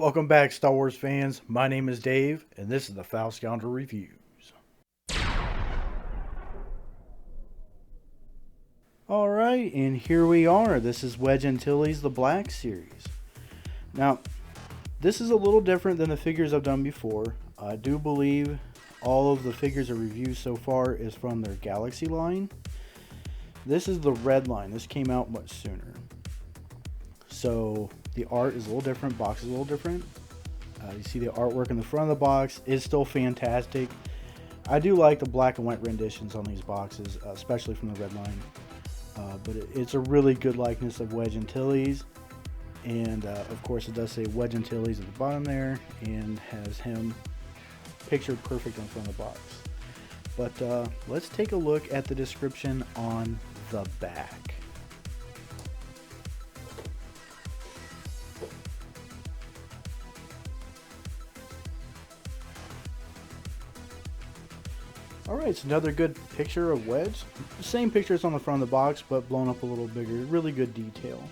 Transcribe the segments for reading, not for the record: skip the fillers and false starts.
Welcome back, Star Wars fans. My name is Dave, and this is the Foul Scoundrel Reviews. Alright, and here we are. This is Wedge Antilles, the Black Series. Now, this is a little different than the figures I've done before. I do believe all of the figures I reviewed so far is from their Galaxy line. This is the red line. This came out much sooner. So the art is a little different, box is a little different. You see the artwork in the front of the box is still fantastic. I do like the black and white renditions on these boxes, especially from the red line. But it's a really good likeness of Wedge Antilles. And of course it does say Wedge Antilles at the bottom there and has him pictured perfect in front of the box. But let's take a look at the description on the back. Alright, it's another good picture of Wedge. The same picture is on the front of the box, but blown up a little bigger. Really good detail.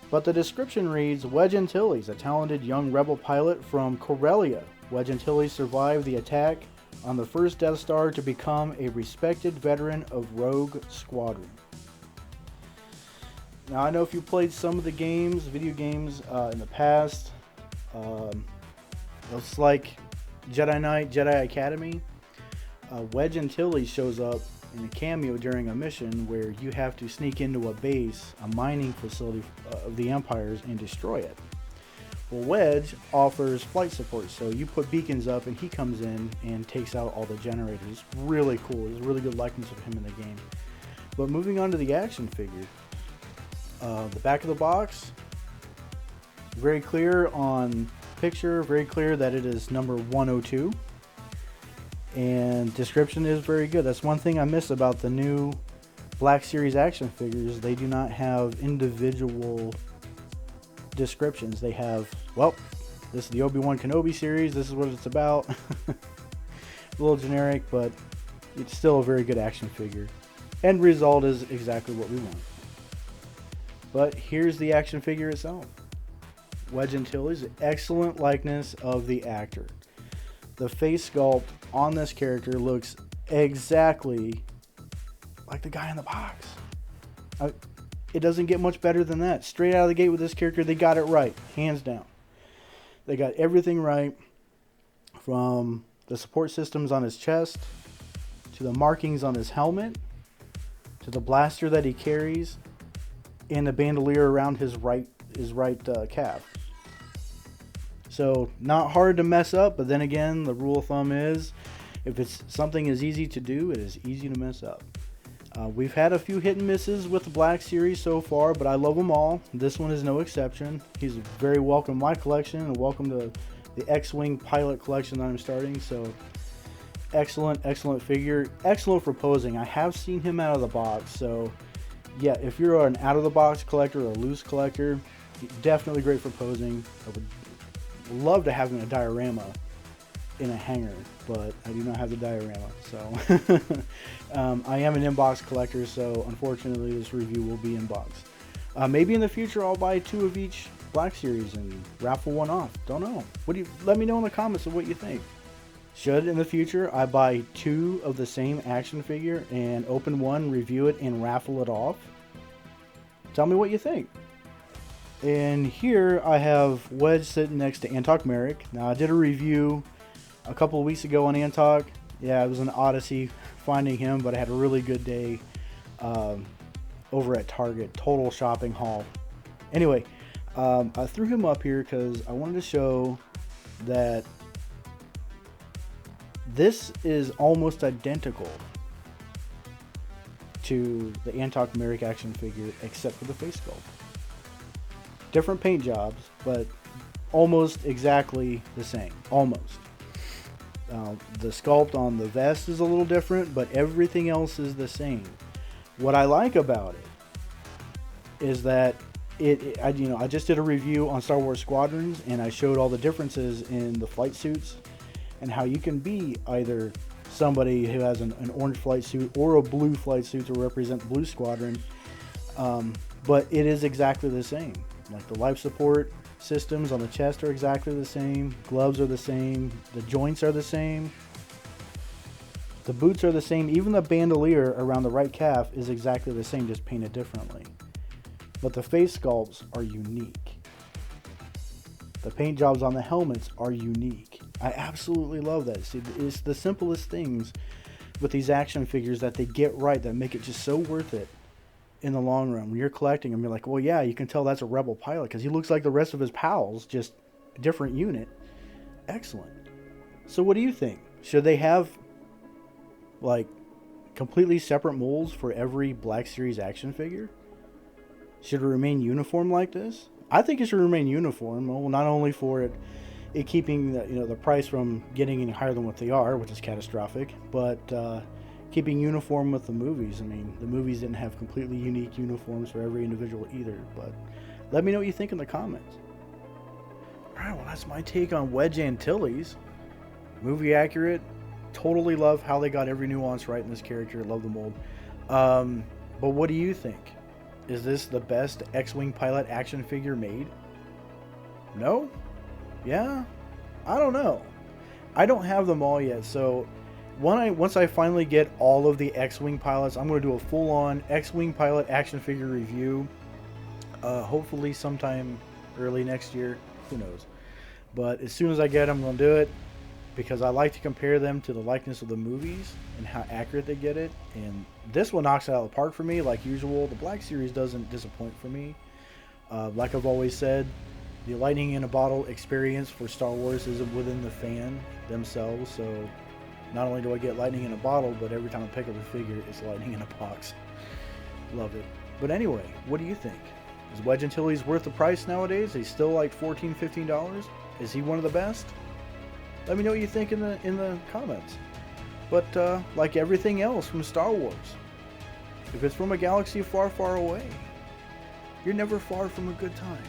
But the description reads, Wedge Antilles, a talented young rebel pilot from Corellia. Wedge Antilles survived the attack on the first Death Star to become a respected veteran of Rogue Squadron. Now, I know if you played some of the games, video games in the past, it's like Jedi Knight, Jedi Academy. Wedge Antilles shows up in a cameo during a mission where you have to sneak into a base, a mining facility of the Empires, and destroy it. Well, Wedge offers flight support, so you put beacons up and he comes in and takes out all the generators. Really cool. There's a really good likeness of him in the game. But moving on to the action figure. The back of the box, very clear on picture, very clear that it is number 102. And description is very good. That's one thing I miss about the new Black Series action figures. They do not have individual descriptions. They have, well, this is the Obi-Wan Kenobi series. This is what it's about. A little generic, but it's still a very good action figure. End result is exactly what we want. But here's the action figure itself. Wedge Antilles, excellent likeness of the actor. The face sculpt on this character looks exactly like the guy in the box. It doesn't get much better than that. Straight out of the gate with this character, they got it right, hands down. They got everything right, from the support systems on his chest, to the markings on his helmet, to the blaster that he carries, and the bandolier around his right calf. So not hard to mess up, but then again, the rule of thumb is if it's something is easy to do, it is easy to mess up. We've had a few hit and misses with the Black Series so far, but I love them all. This one is no exception. He's very welcome to my collection and welcome to the X-Wing pilot collection that I'm starting. So excellent figure. Excellent for posing. I have seen him out of the box. So yeah, if you're an out of the box collector or a loose collector, definitely great for posing. I would love to have him in a diorama in a hanger, but I do not have the diorama, so I am an inbox collector, so unfortunately this review will be inbox. Maybe in the future I'll buy 2 of each Black Series and raffle one off. Don't know. Let me know in the comments of what you think. Should in the future I buy 2 of the same action figure and open one, review it, and raffle it off? Tell me what you think. And here I have Wedge sitting next to Antok Merrick. Now, I did a review a couple of weeks ago on Antok. Yeah, it was an odyssey finding him, but I had a really good day over at Target. Total shopping haul. Anyway, I threw him up here because I wanted to show that this is almost identical to the Antok Merrick action figure, except for the face sculpt. Different paint jobs, but almost exactly the same. Almost. The sculpt on the vest is a little different, but everything else is the same. What I like about it is that I just did a review on Star Wars Squadrons, and I showed all the differences in the flight suits and how you can be either somebody who has an orange flight suit or a blue flight suit to represent Blue Squadron, but it is exactly the same. Like the life support, systems on the chest are exactly the same. Gloves are the same. The joints are the same. The boots are the same. Even the bandolier around the right calf is exactly the same, just painted differently. But the face sculpts are unique. The paint jobs on the helmets are unique. I absolutely love that. See, it's the simplest things with these action figures that they get right that make it just so worth it in the long run. When you're collecting them, you're like, well, yeah, you can tell that's a Rebel pilot because he looks like the rest of his pals, just a different unit. Excellent. So what do you think? Should they have like completely separate molds for every Black Series action figure? Should it remain uniform like this? I think it should remain uniform. Well, not only for it keeping the price from getting any higher than what they are, which is catastrophic, but keeping uniform with the movies. I mean, the movies didn't have completely unique uniforms for every individual either. But let me know what you think in the comments. All right, well, that's my take on Wedge Antilles. Movie accurate. Totally love how they got every nuance right in this character. Love the mold. But what do you think? Is this the best X-Wing pilot action figure made? No? Yeah? I don't know. I don't have them all yet, so once I finally get all of the X-Wing pilots, I'm going to do a full-on X-Wing pilot action figure review. Hopefully sometime early next year. Who knows? But as soon as I get them, I'm going to do it, because I like to compare them to the likeness of the movies and how accurate they get it. And this one knocks it out of the park for me, like usual. The Black Series doesn't disappoint for me. Like I've always said, the lightning in a bottle experience for Star Wars is within the fan themselves. So not only do I get lightning in a bottle, but every time I pick up a figure, it's lightning in a box. Love it. But anyway, what do you think? Is Wedge Antilles worth the price nowadays? He's still like $14, $15. Is he one of the best? Let me know what you think in the comments. But like everything else from Star Wars, if it's from a galaxy far, far away, you're never far from a good time.